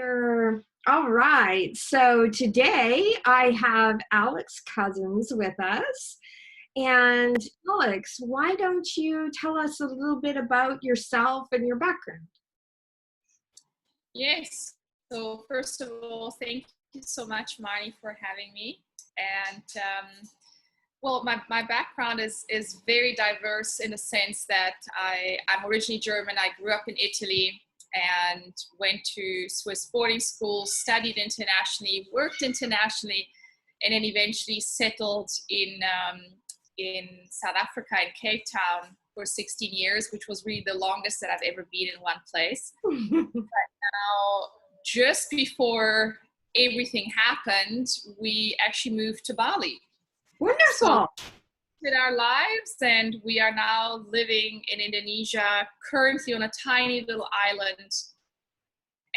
Sure. All right. So today I have Alex Cousins with us. And Alex, why don't you tell us a little bit about yourself and your background? Yes. So first of all, thank you so much, Marnie, for having me. And well, my background is very diverse in the sense that I'm originally German. I grew up in Italy and went to Swiss boarding school, studied internationally, worked internationally, and then eventually settled in South Africa, in Cape Town, for 16 years, which was really the longest that I've ever been in one place. Now, just before everything happened, we actually moved to Bali. Wonderful. So in our lives, and we are now living in Indonesia, currently on a tiny little island,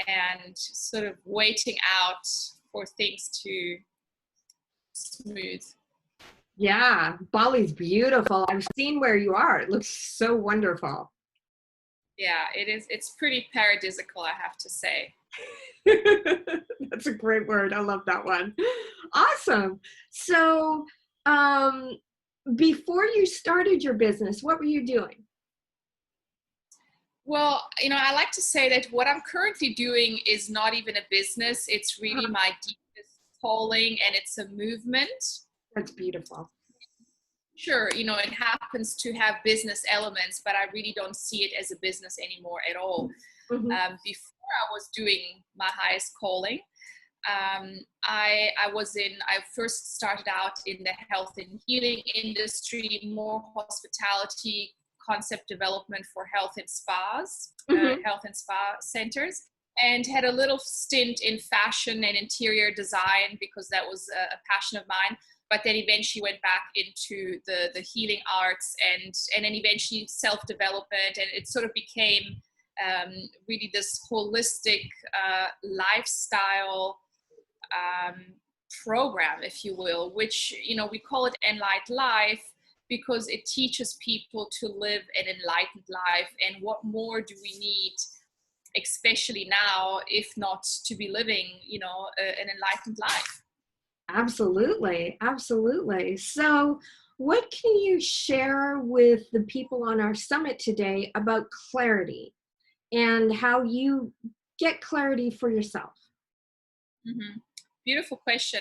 and sort of waiting out for things to smooth. Yeah, Bali's beautiful. I've seen where you are. It looks so wonderful. Yeah, it is. It's pretty paradisical, I have to say. That's a great word. I love that one. Awesome. So, before you started your business, what were you doing? Well, I like to say that what I'm currently doing is not even a business. It's really my deepest calling, and it's a movement. That's beautiful. Sure, it happens to have business elements, but I really don't see it as a business anymore at all. Mm-hmm. Before I was doing my highest calling, I first started out in the health and healing industry, more hospitality, concept development for health and spas, health and spa centers, and had a little stint in fashion and interior design because that was a passion of mine. But then eventually went back into the healing arts and then eventually self-development, and it sort of became really this holistic lifestyle program, if you will, which, we call it Enlightened Life because it teaches people to live an enlightened life. And what more do we need, especially now, if not to be living, an enlightened life? Absolutely. Absolutely. So, what can you share with the people on our summit today about clarity and how you get clarity for yourself? Mm-hmm. Beautiful question.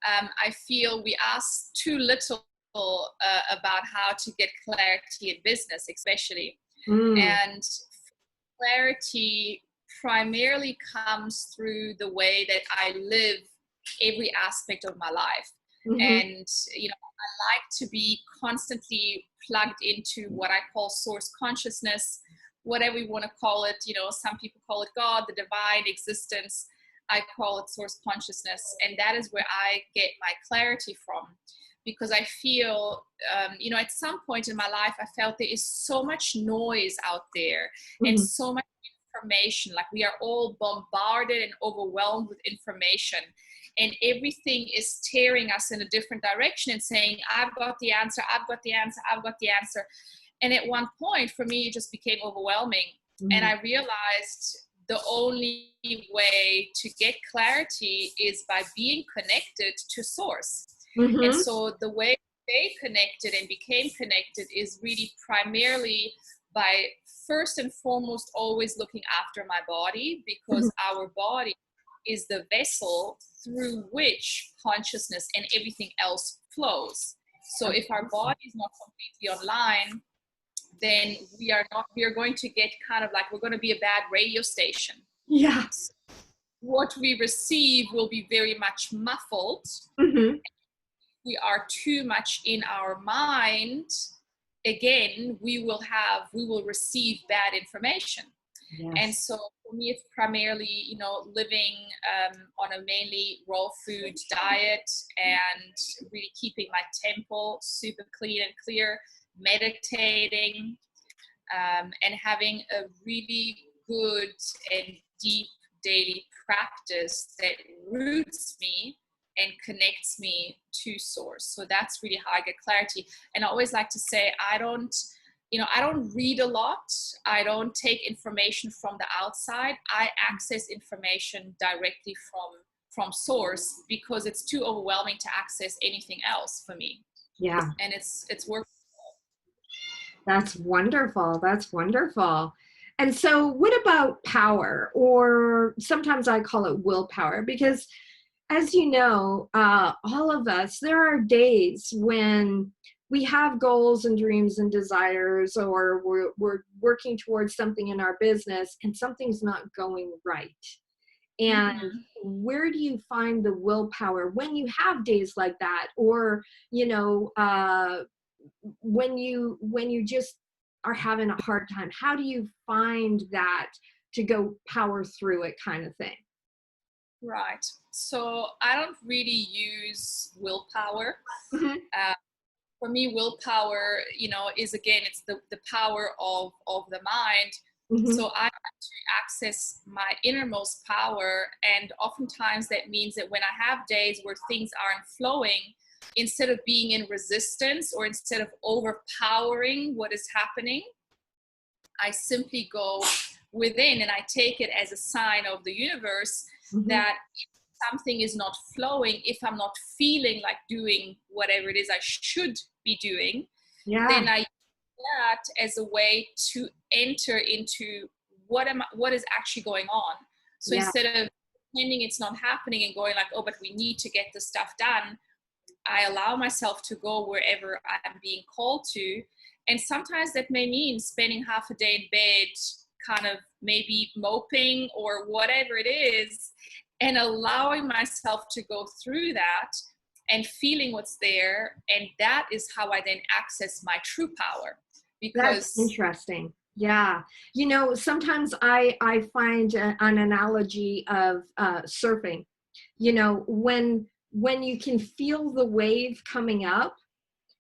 I feel we ask too little about how to get clarity in business, especially. And clarity primarily comes through the way that I live every aspect of my life. And I like to be constantly plugged into what I call source consciousness, whatever you want to call it. Some people call it God, the divine existence. I call it source consciousness, and that is where I get my clarity from, because I feel at some point in my life I felt there is so much noise out there and so much information. Like, we are all bombarded and overwhelmed with information, and everything is tearing us in a different direction and saying, I've got the answer, I've got the answer, I've got the answer. And at one point for me it just became overwhelming. And I realized the only way to get clarity is by being connected to source. And so the way they connected and became connected is really primarily by, first and foremost, always looking after my body, because our body is the vessel through which consciousness and everything else flows. So if our body is not completely online, then we are going to get kind of like, we're going to be a bad radio station. Yes. What we receive will be very much muffled. We are too much in our mind, again, we will receive bad information. Yes. And so for me, it's primarily, living on a mainly raw food diet and really keeping my temple super clean and clear, meditating, and having a really good and deep daily practice that roots me and connects me to source. So that's really how I get clarity. And I always like to say, I don't I don't read a lot. I don't take information from the outside. I access information directly from source because it's too overwhelming to access anything else for me. Yeah. And it's work. That's wonderful. That's wonderful. And so what about power, or sometimes I call it willpower, because as you know, all of us, there are days when we have goals and dreams and desires, or we're working towards something in our business and something's not going right. And where do you find the willpower when you have days like that, or when you just are having a hard time? How do you find that to go power through it, kind of thing? Right. So I don't really use willpower. Mm-hmm. For me, willpower, is, again, it's the power of the mind. Mm-hmm. So I have to access my innermost power. And oftentimes that means that when I have days where things aren't flowing, instead of being in resistance or instead of overpowering what is happening, I simply go within and I take it as a sign of the universe that if something is not flowing, if I'm not feeling like doing whatever it is I should be doing, then I use that as a way to enter into what is actually going on. So instead of pretending it's not happening and going like, oh, but we need to get the stuff done, I allow myself to go wherever I'm being called to. And sometimes that may mean spending half a day in bed, kind of maybe moping or whatever it is, and allowing myself to go through that and feeling what's there. And that is how I then access my true power. Because that's interesting. Yeah. Sometimes I find an analogy of surfing. When you can feel the wave coming up,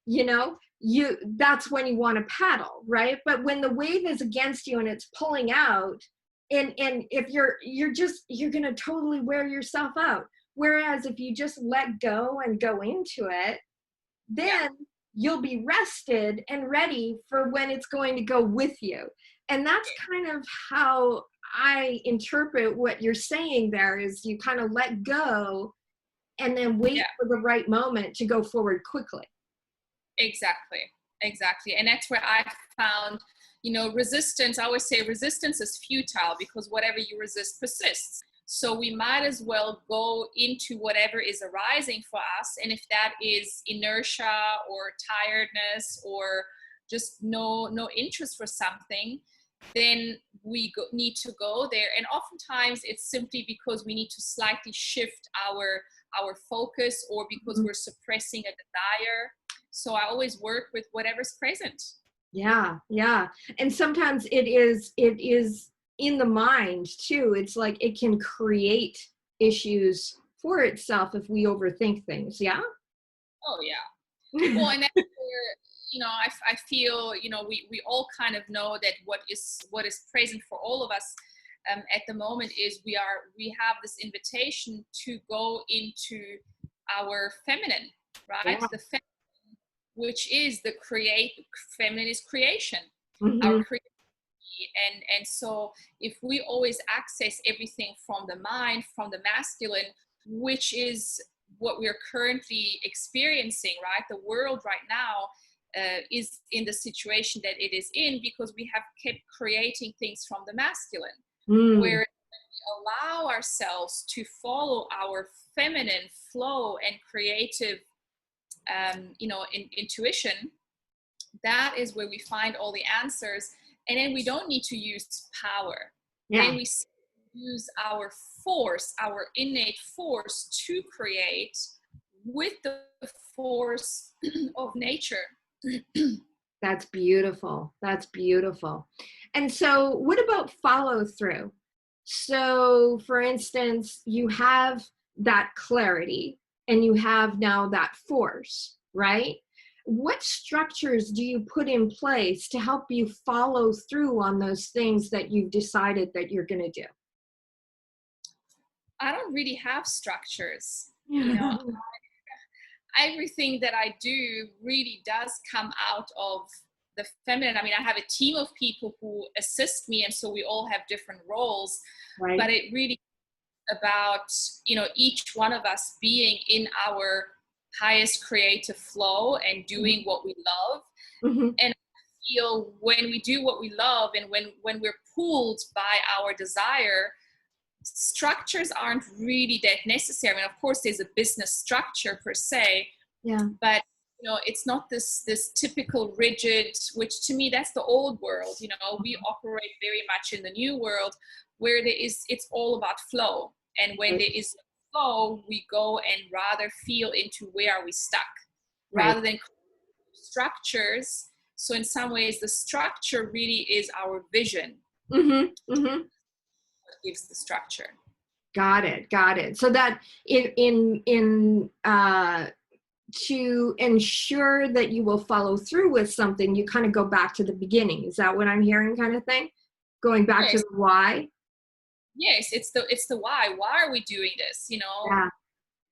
that's when you want to paddle, right? But when the wave is against you and it's pulling out, and if you're going to totally wear yourself out. Whereas if you just let go and go into it, then you'll be rested and ready for when it's going to go with you. And that's kind of how I interpret what you're saying there, is you kind of let go and then wait for the right moment to go forward quickly. Exactly. And that's where I found, resistance. I always say resistance is futile because whatever you resist persists. So we might as well go into whatever is arising for us. And if that is inertia or tiredness or just no interest for something, then we need to go there. And oftentimes it's simply because we need to slightly shift our focus, or because we're suppressing a desire. So I always work with whatever's present. Yeah. And sometimes it is in the mind too. It's like it can create issues for itself if we overthink things. Yeah. Oh yeah. Well, and that's where, I feel, we all kind of know that what is present for all of us at the moment is we have this invitation to go into our feminine, right? Yeah. The feminine, which is feminine is creation, Mm-hmm. our creativity. And so if we always access everything from the mind, from the masculine, which is what we're currently experiencing, right? The world right now is in the situation that it is in because we have kept creating things from the masculine. Where we allow ourselves to follow our feminine flow and creative intuition, that is where we find all the answers. And then we don't need to use power. Then we use our force, our innate force, to create with the force of nature. That's beautiful. And so what about follow through? So for instance, you have that clarity and you have now that force, right? What structures do you put in place to help you follow through on those things that you've decided that you're going to do? I don't really have structures. Everything that I do really does come out of the feminine, I mean, I have a team of people who assist me, and so we all have different roles, Right. but it really about, you know, each one of us being in our highest creative flow and doing what we love. Mm-hmm. And I feel when we do what we love, and when we're pulled by our desire, structures aren't really that necessary. I mean, of course there's a business structure per se, Yeah. but you know, it's not this typical rigid, which to me, that's the old world. You know, we operate very much in the new world, where it's all about flow. And when Right. there is flow, we go and rather feel into where are we stuck, Right. rather than structures. So in some ways, the structure really is our vision. Mm-hmm. Mm-hmm. What gives the structure. Got it. Got it. So that in to ensure that you will follow through with something, you kind of go back to the beginning. Is that what I'm hearing, kind of thing? Going back to Yes. the why? Yes, it's the why. Why are we doing this? You know, Yeah.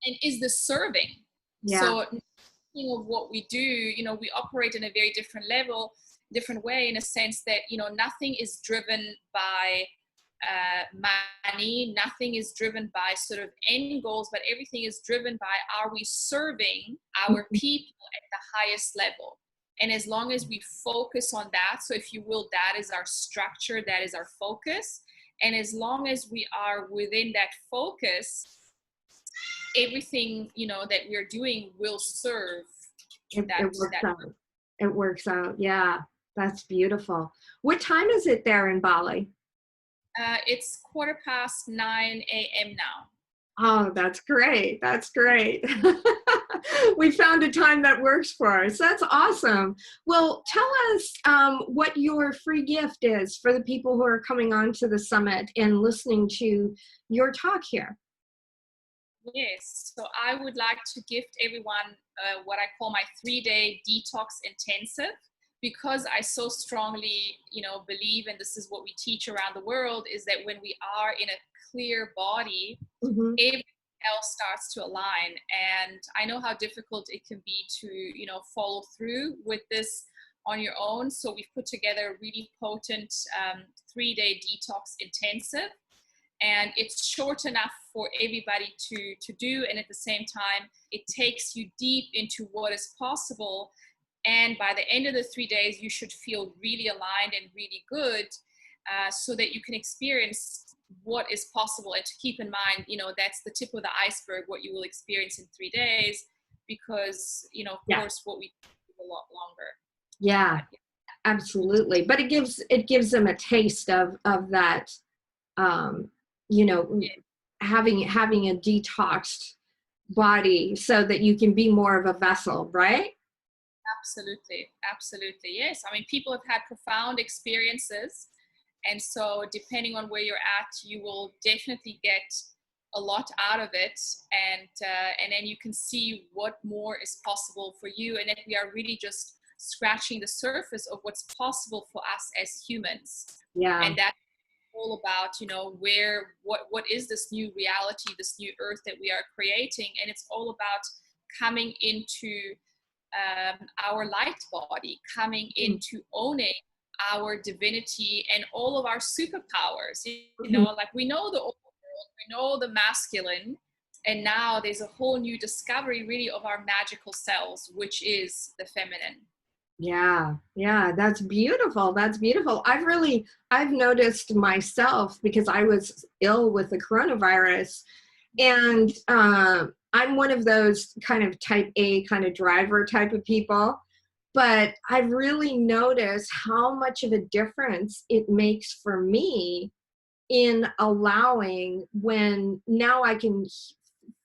and is this serving? Yeah. So of what we do, you know, we operate in a very different way, in a sense that, you know, nothing is driven by money, nothing is driven by sort of end goals, but everything is driven by, are we serving our people at the highest level? And as long as we focus on that, so if you will, that is our structure, that is our focus. And as long as we are within that focus, everything, you know, that we're doing will serve It works that. out. It works out. Yeah. That's beautiful. What time is it there in Bali? It's 9:15 a.m. now. Oh, that's great. That's great. We found a time that works for us. That's awesome. Well, tell us what your free gift is for the people who are coming on to the summit and listening to your talk here. Yes, so I would like to gift everyone what I call my 3-day detox intensive, because I so strongly, you know, believe, and this is what we teach around the world, is that when we are in a clear body, Mm-hmm. everything else starts to align. And I know how difficult it can be to, you know, follow through with this on your own. So we've put together a really potent 3-day detox intensive. And it's short enough for everybody to do. And at the same time, it takes you deep into what is possible. And by the end of the 3 days, you should feel really aligned and really good, so that you can experience what is possible. And to keep in mind, you know, that's the tip of the iceberg, what you will experience in 3 days, because, you know, of course, what we do is a lot longer. Yeah, absolutely. But it gives them a taste of that, you know, having a detoxed body so that you can be more of a vessel, right? Absolutely, yes. I mean, people have had profound experiences, and so depending on where you're at, you will definitely get a lot out of it, and then you can see what more is possible for you, and that we are really just scratching the surface of what's possible for us as humans. Yeah. And that's all about, you know, what is this new reality, this new earth that we are creating. And it's all about coming into our light body, coming into owning our divinity and all of our superpowers. You know, like, we know the old world, we know the masculine, and now there's a whole new discovery really of our magical selves, which is the feminine. Yeah, that's beautiful. That's beautiful. I've noticed myself, because I was ill with the coronavirus, and I'm one of those kind of type A kind of driver type of people, but I've really noticed how much of a difference it makes for me in allowing, when now I can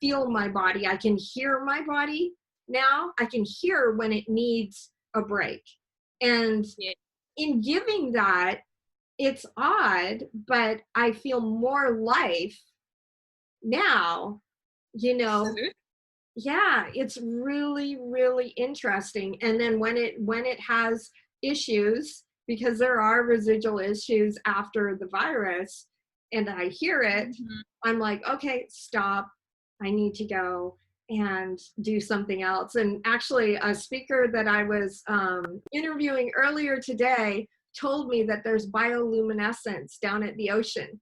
feel my body, I can hear my body now, I can hear when it needs a break. And in giving that, it's odd, but I feel more life now, you know. Absolutely. Yeah, it's really, really interesting. And then when it has issues, because there are residual issues after the virus, and I hear it, I'm like, okay, stop, I need to go. and do something else. And actually, a speaker that I was interviewing earlier today told me that there's bioluminescence down at the ocean.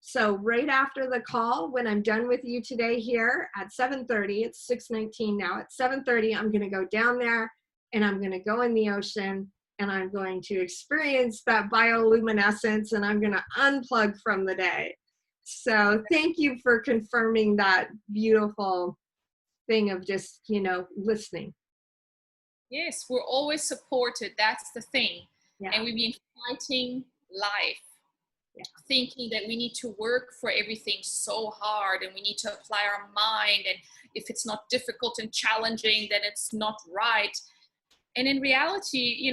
So right after the call, when I'm done with you today here at 7:30, it's 6:19 now, at 7:30, I'm going to go down there and I'm going to go in the ocean and I'm going to experience that bioluminescence and I'm going to unplug from the day. So thank you for confirming that beautiful thing of just, listening. Yes, we're always supported. That's the thing. Yeah. And we've been fighting life, thinking that we need to work for everything so hard and we need to apply our mind. And if it's not difficult and challenging, then it's not right. And in reality,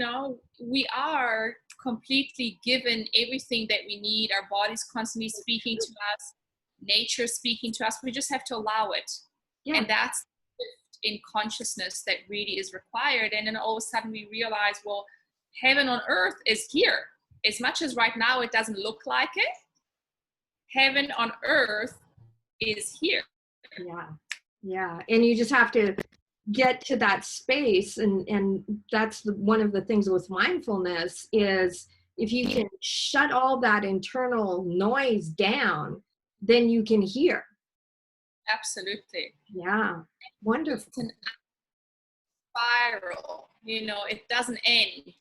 we are completely given everything that we need. Our body's constantly speaking to us, nature speaking to us. We just have to allow it. Yeah. And that's in consciousness that really is required. And then all of a sudden we realize, well, heaven on earth is here. As much as right now it doesn't look like it, heaven on earth is here. Yeah. And you just have to get to that space, and that's one of the things with mindfulness is if you can shut all that internal noise down, then you can hear. Absolutely. Yeah. Wonderful. It's an spiral, it doesn't end.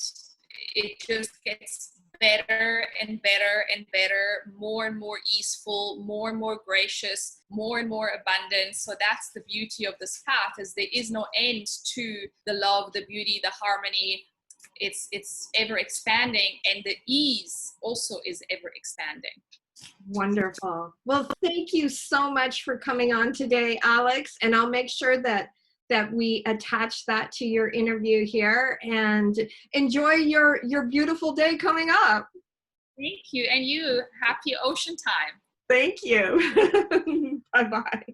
It just gets better and better and better, more and more easeful, more and more gracious, more and more abundant. So that's the beauty of this path, is there is no end to the love, the beauty, the harmony. It's ever expanding, and the ease also is ever expanding. Wonderful. Well, thank you so much for coming on today, Alex. And I'll make sure that we attach that to your interview here, and enjoy your beautiful day coming up. Thank you. And you, happy ocean time. Thank you. Bye-bye.